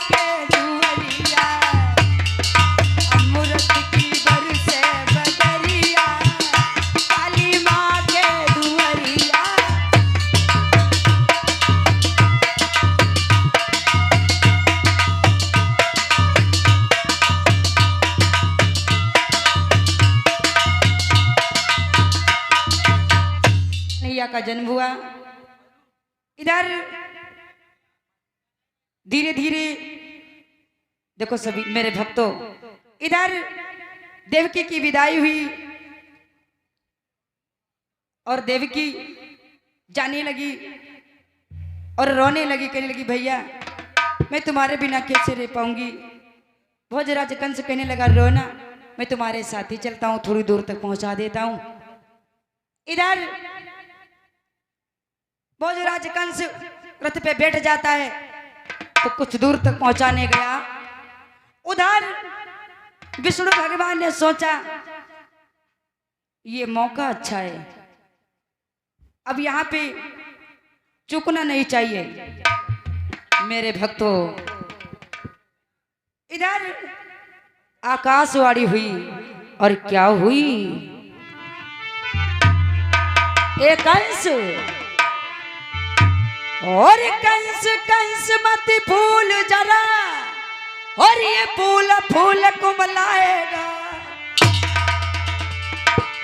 के दुअरिया, अमृत की बरसे बदरिया, काली माँ के दुअरिया। मैया का जन्म हुआ। इधर धीरे धीरे देखो सभी मेरे भक्तों, इधर देवकी की विदाई हुई और देवकी जाने लगी और रोने लगी, कहने लगी भैया मैं तुम्हारे बिना कैसे रह पाऊंगी। भोजराज कंस कहने लगा रोना, मैं तुम्हारे साथ ही चलता हूं, थोड़ी दूर तक पहुंचा देता हूं। इधर भोजराज कंस रथ पे बैठ जाता है तो कुछ दूर तक पहुंचाने गया। उधर विष्णु भगवान ने सोचा ये मौका अच्छा है, अब यहां पे चूकना नहीं चाहिए। मेरे भक्तों, इधर आकाशवाणी हुई और क्या हुई, एक कंस और कंस कंस मत फूल जरा, और ये फूल फूल कुमलाएगा,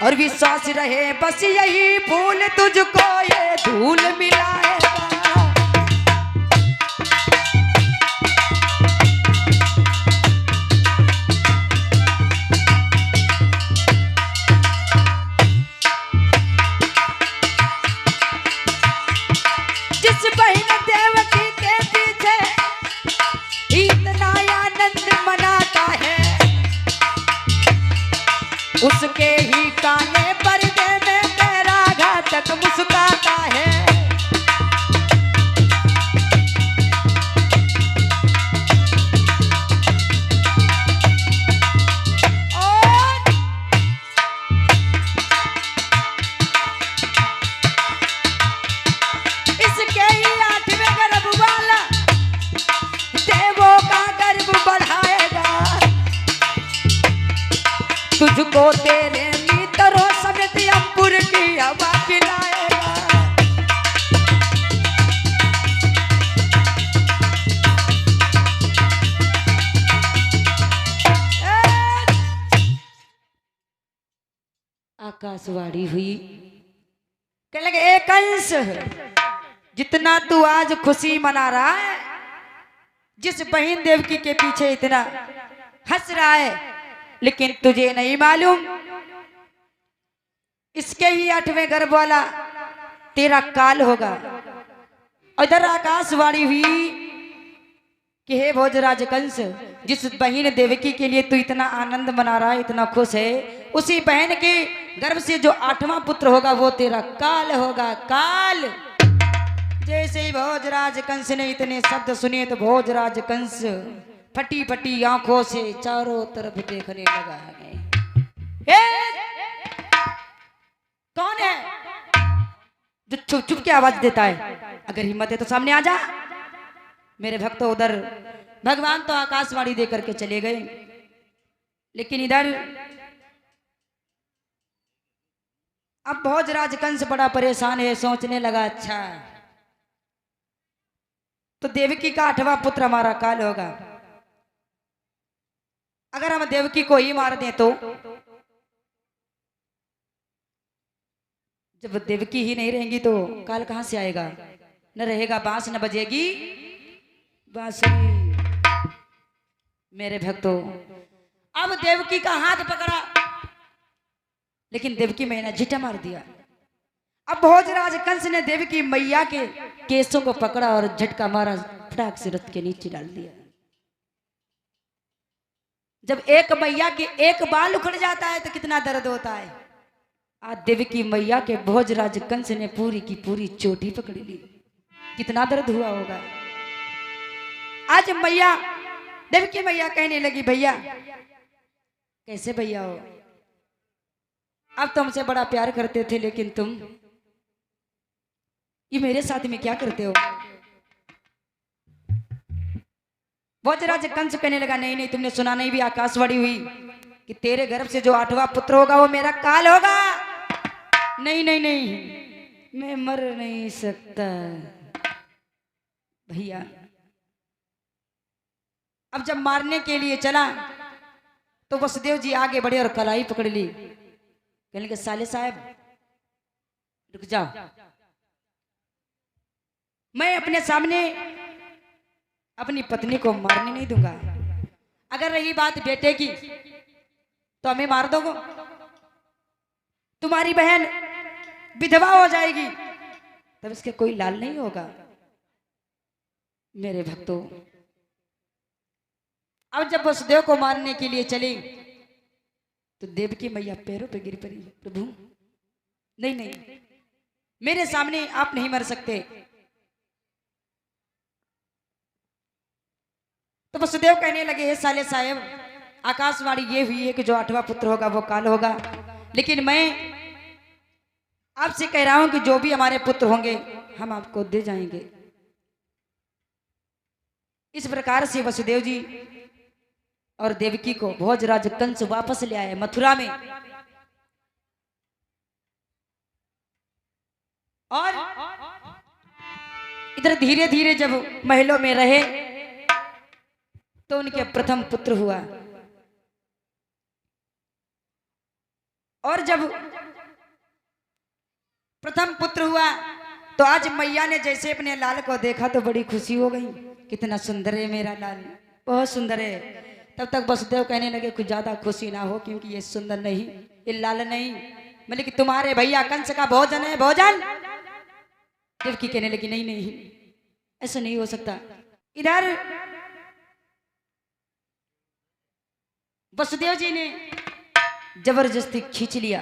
और विश्वास रहे बस यही फूल तुझको ये धूल मिलाएगा। जिस बहन देवकी के पीछे इतना आनंद मनाता है, उसके ही काने पर्दे में तेरा घातक मुस्कुराता है। इसके ही 8वें गर्भ वाला देवों का गर्भ बढ़ाएगा, तुझको तेरे मित्रों समेत अंकुर की हवा पिलाएगा। आकाशवाणी हुई, कहने लगे एक कंस, जितना तू आज खुशी मना रहा है, जिस बहन देवकी के पीछे इतना हंस रहा है, लेकिन तुझे नहीं मालूम इसके ही 8वें गर्भ वाला तेरा काल होगा। इधर आकाशवाणी हुई कि हे भोजराज कंस, जिस बहन देवकी के लिए तू इतना आनंद मना रहा है, इतना खुश है, उसी बहन के गर्भ से जो 8वां पुत्र होगा वो तेरा काल होगा, काल। जैसे ही भोजराज कंस ने इतने शब्द सुने तो भोजराज कंस फटी फटी आंखों से चारों तरफ देखने लगा। कौन है जो चुप चुप की आवाज देता है? अगर हिम्मत है तो सामने आ जा। मेरे भक्तों, उधर भगवान तो आकाशवाणी देकर के चले गए, लेकिन इधर अब भोजराज कंस बड़ा परेशान है, सोचने लगा अच्छा तो देवकी का 8वां पुत्र हमारा काल होगा, अगर हम देवकी को ही मार दें तो जब देवकी ही नहीं रहेंगी तो काल कहां से आएगा? न रहेगा बांस न बजेगी बांसुरी। मेरे भक्तों, अब देवकी का हाथ पकड़ा, लेकिन देवकी मैया ने झिटा मार दिया। अब भोजराज कंस ने देवकी मैया के केसों को पकड़ा और झटका मारा, फटाक से रथ के नीचे डाल दिया। जब एक मैया के एक बाल उखड़ जाता है तो कितना दर्द होता है। आज देवकी मैया के भोजराज कंस ने पूरी की पूरी चोटी पकड़ ली, कितना दर्द हुआ होगा। आज मैया देवकी मैया कहने लगी भैया कैसे भैया हो, अब तो हमसे बड़ा प्यार करते थे, लेकिन तुम ये मेरे साथ में क्या करते हो? भोजराज कंस कहने लगा, नहीं नहीं, तुमने सुना नहीं भी आकाशवाणी हुई कि तेरे गर्भ से जो 8वां पुत्र होगा वो मेरा काल होगा। नहीं नहीं नहीं, मैं मर नहीं सकता। भैया अब जब मारने के लिए चला तो वसुदेव जी आगे बढ़े और कलाई पकड़ ली। कहने लगे, साले साहब रुक जाओ, मैं अपने सामने अपनी पत्नी को मारने नहीं दूंगा। अगर रही बात बेटे की तो हमें मार दोगे, तुम्हारी बहन विधवा हो जाएगी, तब इसके कोई लाल नहीं होगा। मेरे भक्तों, अब जब वसुदेव को मारने के लिए चले तो देवकी मैया पैरों पे गिर पड़ी। प्रभु नहीं नहीं, मेरे सामने आप नहीं मर सकते। तो वसुदेव कहने लगे, हे साले साहेब, आकाशवाणी ये हुई है कि जो 8वां पुत्र होगा वो काल होगा, लेकिन मैं आपसे कह रहा हूं कि जो भी हमारे पुत्र होंगे हम आपको दे जाएंगे। इस प्रकार से वसुदेव जी और देवकी को भोजराज कंस वापस ले आए मथुरा में। और इधर धीरे धीरे जब महलों में रहे तो उनके प्रथम पुत्र हुआ। और जब प्रथम पुत्र हुआ तो आज मैया ने जैसे अपने लाल को देखा तो बड़ी खुशी हो गई। कितना सुंदर है मेरा लाल, बहुत सुंदर है। तब तक वसुदेव कहने लगे, कुछ ज्यादा खुशी ना हो, क्योंकि ये सुंदर नहीं, ये लाल नहीं, मतलब कि तुम्हारे भैया कंस का भोजन है, भोजन। देवकी कहने लगी, नहीं नहीं, ऐसा नहीं हो सकता। इधर वसुदेव जी ने जबरदस्ती खींच लिया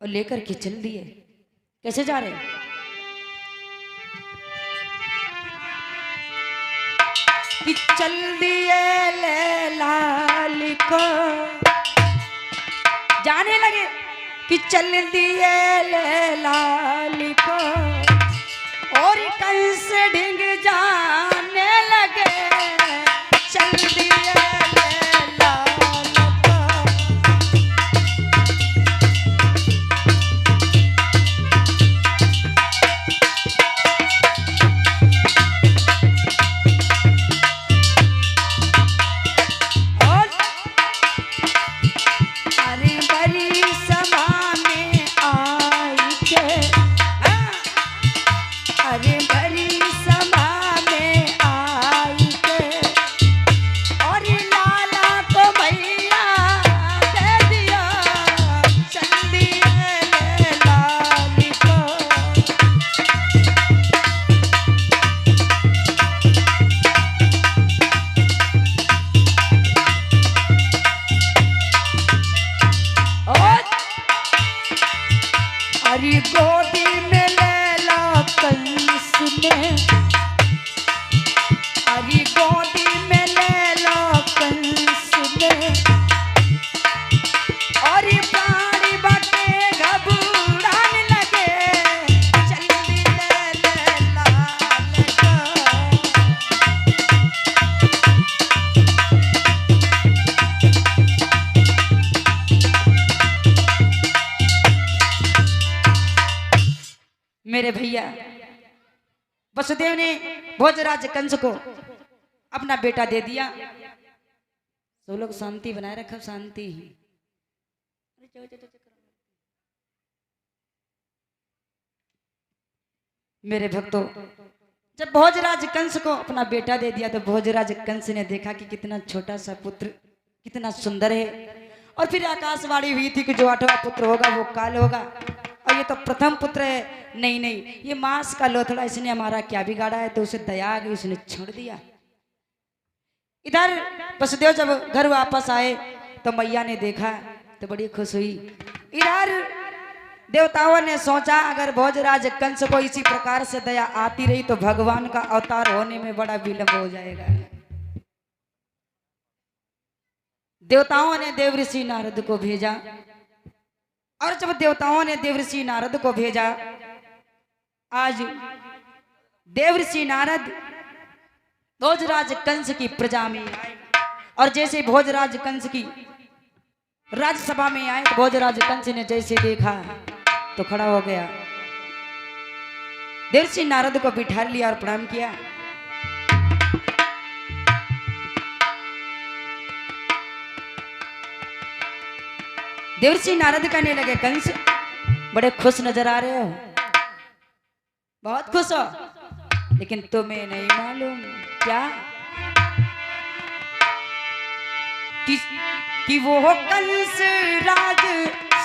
और लेकर के चल दिए। कैसे जा रहे हैं? कि चल दिए ले लाल को, जाने लगे कि चल दिए ले लाल को, और कंस ढिंग जाने लगे, चल दिए ले लाल को। गोदी में ले ला कंस ने, अरे गोदी में ले ला कंस ने, और प्राणी बटे घबराने लगे, चल दिए ले लाल को। मेरे भैया वसुदेव ने भोजराज कंस को अपना बेटा दे दिया। सब लोग शांति बनाए रखो, शांति। मेरे भक्तों, जब भोजराज कंस को अपना बेटा दे दिया तो भोजराज कंस ने देखा कि कितना छोटा सा पुत्र कितना सुंदर है। और फिर आकाशवाणी हुई थी कि जो 8वां पुत्र होगा वो काल होगा, और ये तो प्रथम पुत्र है। नहीं नहीं, ये मांस का लोथड़ा, इसने हमारा क्या बिगाड़ा है? तो उसे दया आ गई, उसने छोड़ दिया। इधर वसुदेव जब घर वापस आए तो मैया ने देखा तो बड़ी खुश हुई। इधर देवताओं ने सोचा अगर भोजराज कंस को इसी प्रकार से दया आती रही तो भगवान का अवतार होने में बड़ा विलंब हो जाएगा। देवताओं ने देवऋषि नारद को भेजा, और जब देवताओं ने देवऋषि नारद को भेजा, आज देवऋषि नारद भोजराज कंस की प्रजा में आए और जैसे भोजराज कंस की राज्यसभा में आए तो भोजराज कंस ने जैसे देखा तो खड़ा हो गया, देवर्षि नारद को बिठा लिया और प्रणाम किया। देवर्षि नारद कहने लगे, कंस बड़े खुश नजर आ रहे हो, बहुत खुश हो, लेकिन तुम्हें नहीं मालूम क्या कि वो कंस राज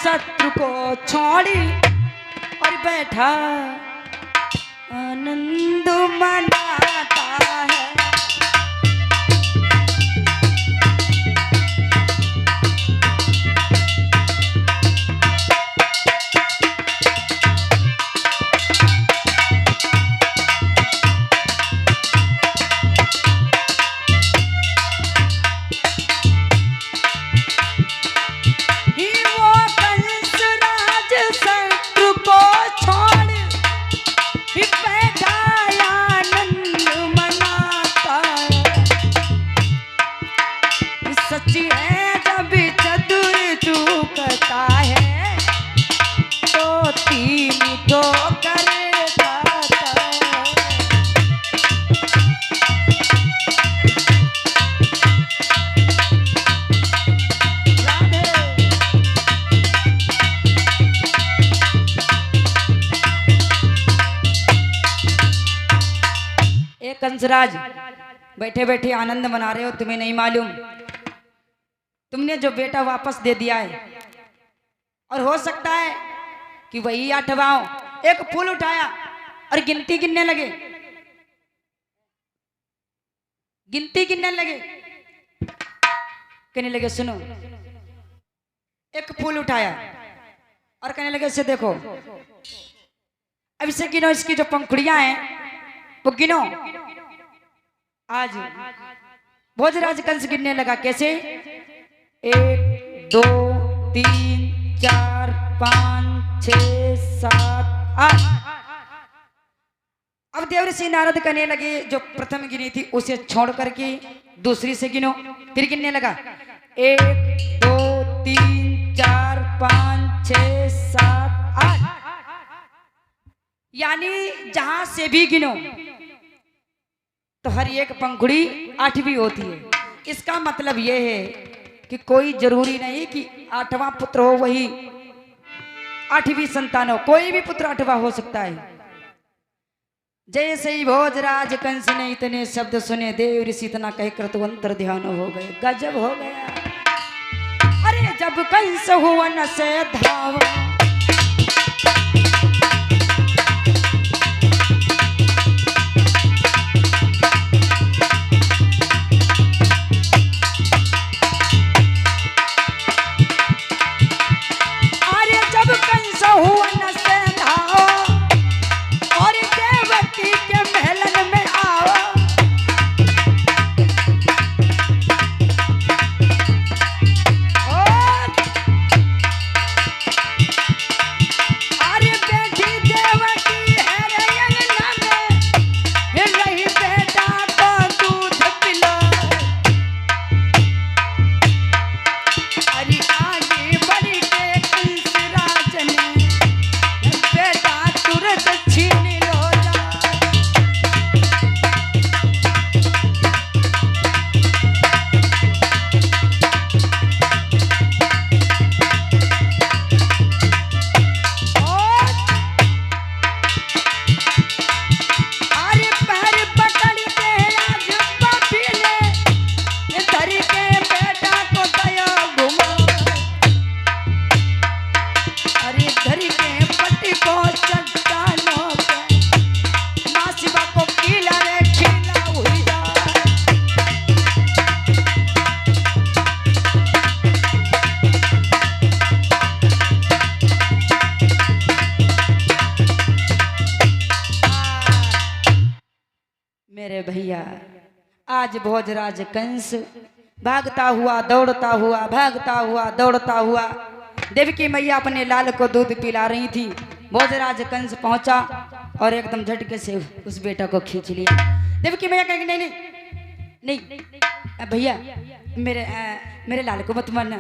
शत्रु को छोड़ी और बैठा आनंद मनाता है। कंसराज बैठे बैठे आनंद मना रहे हो, तुम्हें नहीं मालूम तुमने जो बेटा वापस दे दिया है, और हो सकता है कि वही आठवाओं एक फूल उठाया और गिनती गिनने लगे, कहने लगे सुनो, एक फूल उठाया और कहने लगे इसे देखो, अब इसे गिनो, इसकी जो पंखुड़ियां हैं वो गिनो। आज भोजराज कंस गिनने लगा, कैसे 1 2 3 4 5 6 7 8। अब देवर्षि नारद कहने लगे जो प्रथम गिनी थी उसे छोड़ करके दूसरी से गिनो, फिर गिनने लगा 1 2 3 4 5 6 7 8, यानी जहां से भी गिनो तो हर एक पंखुड़ी 8वीं होती है। इसका मतलब यह है कि कोई जरूरी नहीं कि 8वां पुत्र हो वही 8वीं संतान हो, कोई भी पुत्र 8वां हो सकता है। जैसे ही भोजराज कंस ने इतने शब्द सुने, देवर्षि इतना कहकर तो अंतर ध्यान हो गए, गजब हो गया। अरे जब कंस हुआ न से धावा, मेरे भैया आज भोजराज कंस भागता हुआ दौड़ता हुआ देवकी मैया अपने लाल को दूध पिला रही थी। भोजराज कंस पहुंचा और एकदम झटके से उस बेटा को खींच लिया। देवकी मैया कहेंगे नहीं नहीं नहीं भैया, मेरे लाल को मत मारना।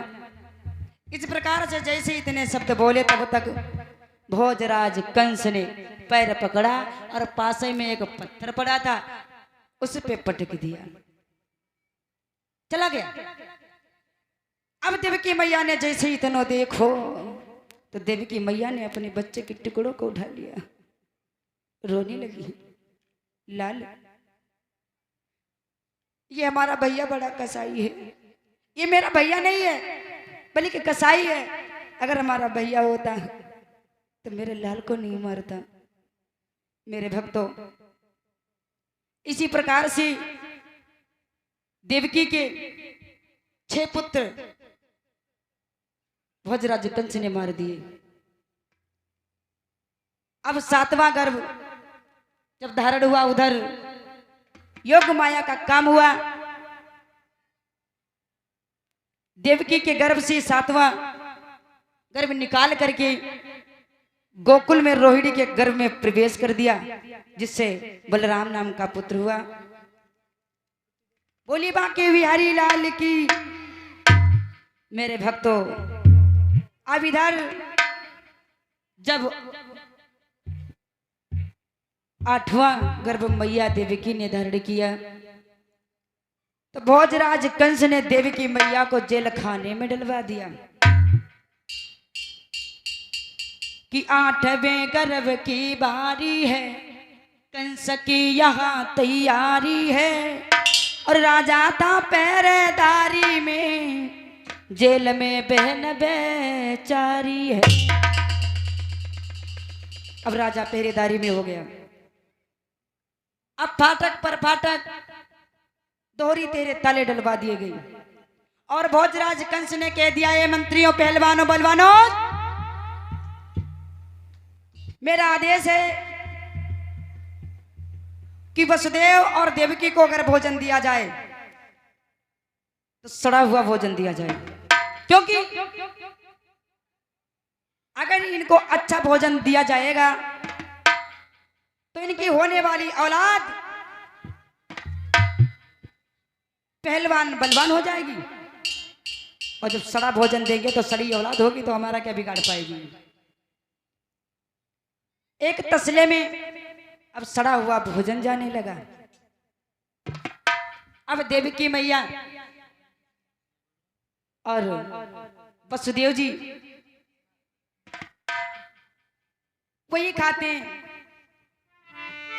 इस प्रकार से जैसे इतने शब्द बोले तब तक भोजराज कंस ने पैर पकड़ा और पास में एक पत्थर पड़ा था, उस पे पटक दिया, चला गया। अब देवकी मैया ने जैसे इतना देखो तो देवकी मैया ने अपने बच्चे के टुकड़ों को उठा लिया, रोने लगी। लाल, ये हमारा भैया बड़ा कसाई है, ये मेरा भैया नहीं है बल्कि कसाई है। अगर हमारा भैया होता तो मेरे लाल को नहीं मारता। मेरे भक्तों, इसी प्रकार से देवकी के 6 पुत्र भोजराज कंस ने मार दिए। अब 7वां गर्भ जब धारण हुआ, उधर योग माया का काम हुआ। देवकी के गर्भ से 7वां गर्भ निकाल करके गोकुल में रोहिणी के गर्भ में प्रवेश कर दिया, जिससे बलराम नाम का पुत्र हुआ। बोली बांके बिहारी लाल की। मेरे भक्तों, अब इधर जब 8वां गर्भ मैया देवकी ने धारण किया तो भोजराज कंस ने देवकी मैया को जेल खाने में डलवा दिया कि 8वें गर्भ की बारी है, कंस की यहाँ तैयारी है, और राजा था पहरेदारी में, जेल में बहन बेचारी है। अब राजा पहरेदारी में हो गया। अब फाटक पर फाटक दोहरी तेरे ताले डलवा दिए गई और भोजराज कंस ने कह दिया, ये मंत्रियों, पहलवानों, बलवानों, मेरा आदेश है कि वसुदेव और देवकी को अगर भोजन दिया जाए तो सड़ा हुआ भोजन दिया जाए, क्योंकि अगर इनको अच्छा भोजन दिया जाएगा तो इनकी होने वाली औलाद पहलवान बलवान हो जाएगी, और जब सड़ा भोजन देंगे तो सड़ी औलाद होगी तो हमारा क्या बिगाड़ पाएगी। एक तसले में अब सड़ा हुआ भोजन जाने लगा। अब देवकी मैया और वसुदेव जी वही खाते हैं,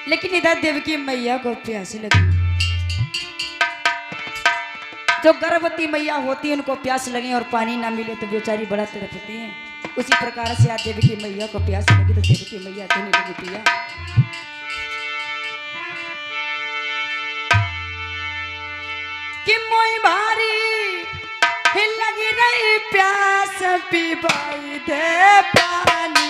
लेकिन इधर देवकी मैया को प्यास लगी। जो गर्भवती मैया होती है उनको प्यास लगे और पानी ना मिले तो बेचारी बड़ा तड़पती है। उसी प्रकार से आज देवकी मैया को प्यास लगी तो देवकी मैया देने लगी पिया। कि मोई भारी लगी रही प्यास, पीबाई दे पानी।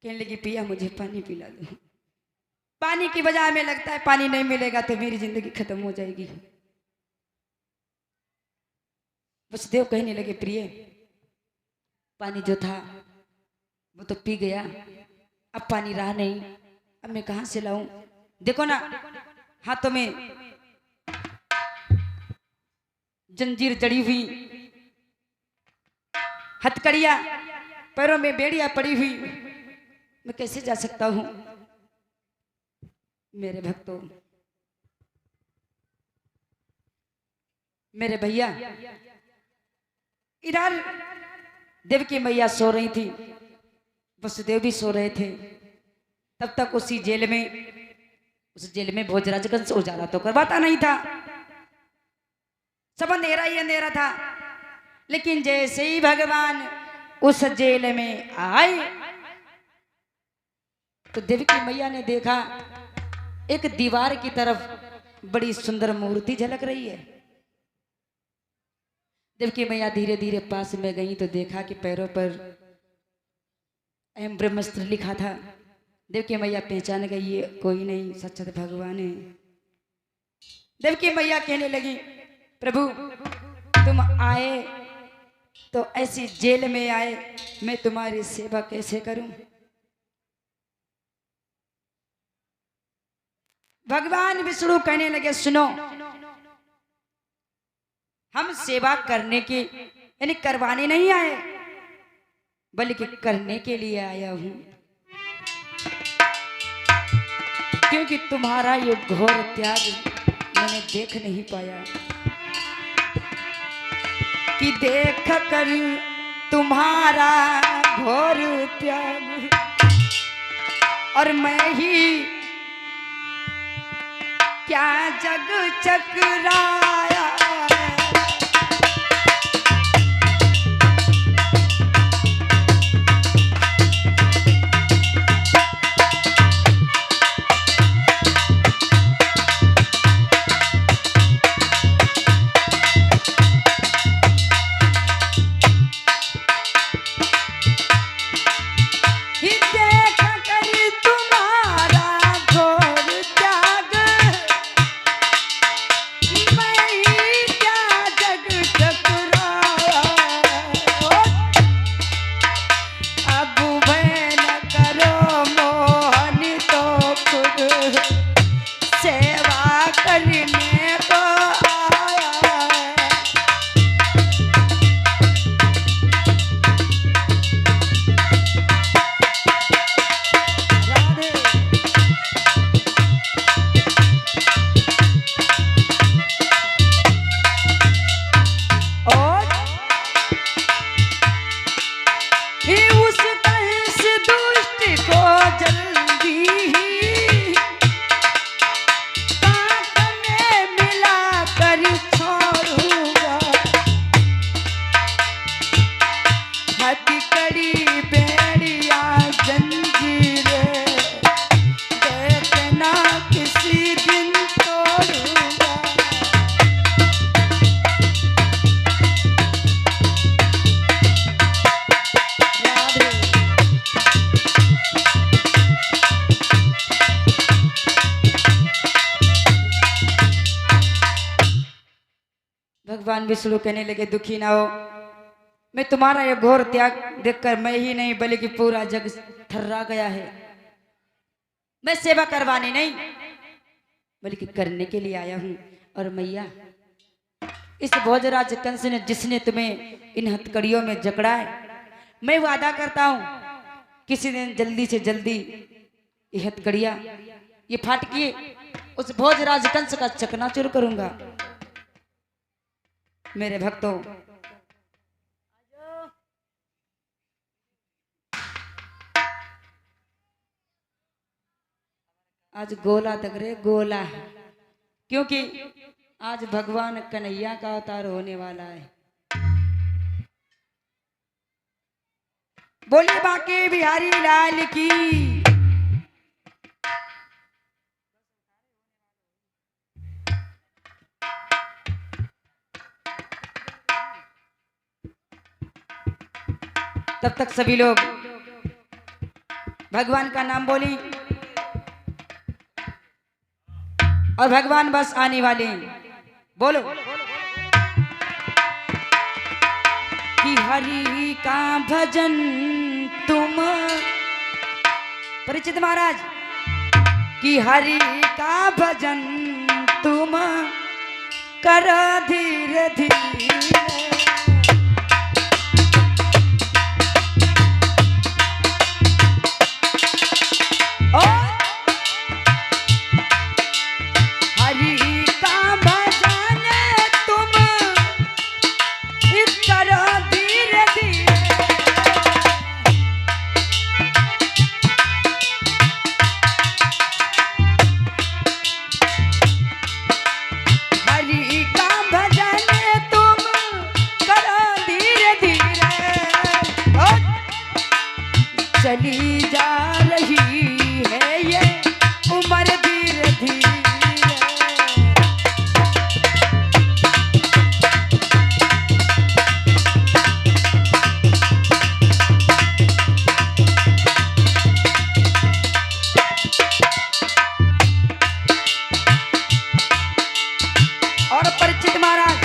कहने लगी, पिया मुझे पानी पिला दो। पानी की बजाय में लगता है पानी नहीं मिलेगा तो मेरी जिंदगी खत्म हो जाएगी। वसुदेव कहने लगे, प्रिय पानी जो था वो तो पी गया, अब पानी रहा नहीं, अब मैं कहाँ से लाऊं? देखो ना, हाथों में जंजीर जड़ी हुई, हथकड़िया, पैरों में बेड़ियां पड़ी हुई, मैं कैसे जा सकता हूं? मेरे भक्तों, मेरे भैया, इधर देवकी मैया सो रही थी, वसुदेव भी सो रहे थे। तब तक उस जेल में भोजराज कंस उजाला तो करवाता नहीं था, सब अंधेरा ही अंधेरा था। लेकिन जैसे ही भगवान उस जेल में आए तो देवकी मैया ने देखा एक दीवार की तरफ बड़ी सुंदर मूर्ति झलक रही है। देवकी मैया धीरे धीरे पास में गई तो देखा कि पैरों पर अहम ब्रह्मास्त्र लिखा था। देवकी मैया पहचान गई, ये कोई नहीं, सच्चा भगवान है। देवकी मैया कहने लगी, प्रभु तुम आए तो ऐसी जेल में आए, मैं तुम्हारी सेवा कैसे करूं? भगवान विष्णु कहने लगे, सुनो, हम सेवा करने के यानी करवाने नहीं आए, बल्कि करने के लिए आया हूं, क्योंकि तुम्हारा ये घोर त्याग मैंने देख नहीं पाया। कि देख कर तुम्हारा घोर त्याग और मैं ही क्या जग चकराया। भगवान विष्णु कहने लगे, दुखी ना हो, मैं तुम्हारा ये घोर त्याग देखकर मैं ही नहीं बल्कि पूरा जग थर्रा गया है। मैं सेवा करवाने नहीं बल्कि करने के लिए आया हूं। और मैया, इस भोजराज कंस ने जिसने तुम्हें इन हथकड़ियों में जकड़ा है, मैं वादा करता हूं किसी दिन जल्दी से जल्दी ये हथकड़ियां, ये फाटकी उस भोजराज कंस का चकनाचूर करूंगा। मेरे भक्तों, आज गोला तक रे गोला, क्योंकि आज भगवान कन्हैया का अवतार होने वाला है। बोलिए बांके बिहारी लाल की। तब तक सभी लोग भगवान का नाम बोली और भगवान बस आने वाले हैं। बोलो कि हरि का भजन तुम, परिचित महाराज, कि हरि का भजन तुम कर धीरे धीरे। हरि का भजन तुम करो धीरे धीरे। हरि का भजन तुम करो धीरे धीरे। चली जा रही है ये उम्र धीरे धीरे। और परिचित महाराज,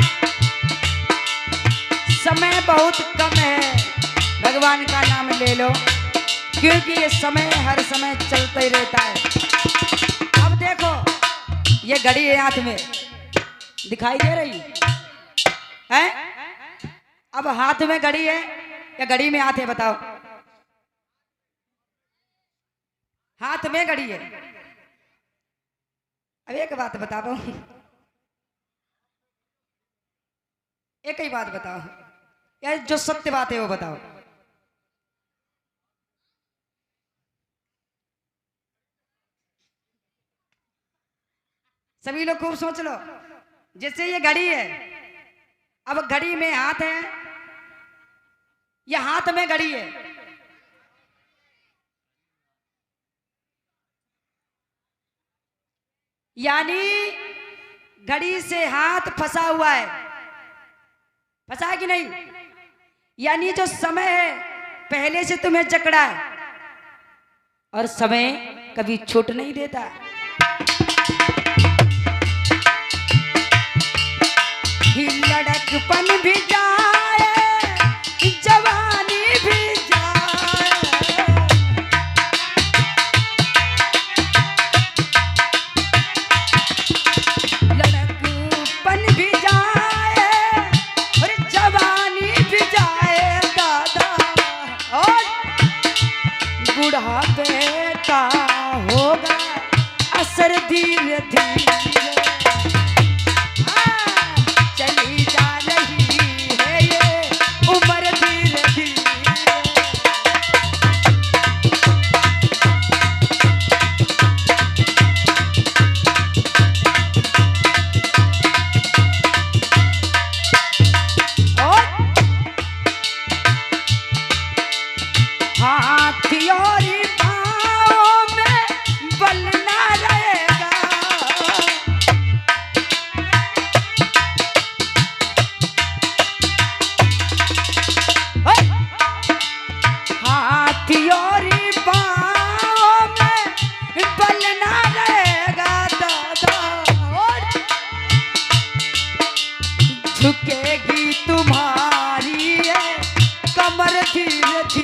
समय बहुत कम है, भगवान का नाम ले लो, क्योंकि ये समय हर समय चलता ही रहता है। अब देखो, ये घड़ी है हाथ में, दिखाई दे रही है? अब हाथ में घड़ी है या घड़ी में हाथ है? बताओ। हाथ में घड़ी है। अब एक बात बताओ, एक ही बात बताओ यार, जो सत्य बात है वो बताओ। सभी लोग खूब सोच लो। जैसे ये घड़ी है, अब घड़ी में हाथ है या हाथ में घड़ी है? यानी घड़ी से हाथ फंसा हुआ है, फंसा है कि नहीं? यानी जो समय है पहले से तुम्हें जकड़ा है, और समय कभी छूट नहीं देता। लड़कपन भी जाए, जवानी भी जाए, लड़कपन भी जाए और जवानी भी जाए दादा, और बुढ़ापे का होगा असर धीरे धीरे। चली जा रही है ये उम्र धीरे धीरे। हाथियों पाँव में बल ना रहेगा, हाथियों पाँव में बल ना रहेगा दादा, और झुकेगी तुम्हारी कमर धीरे धीरे।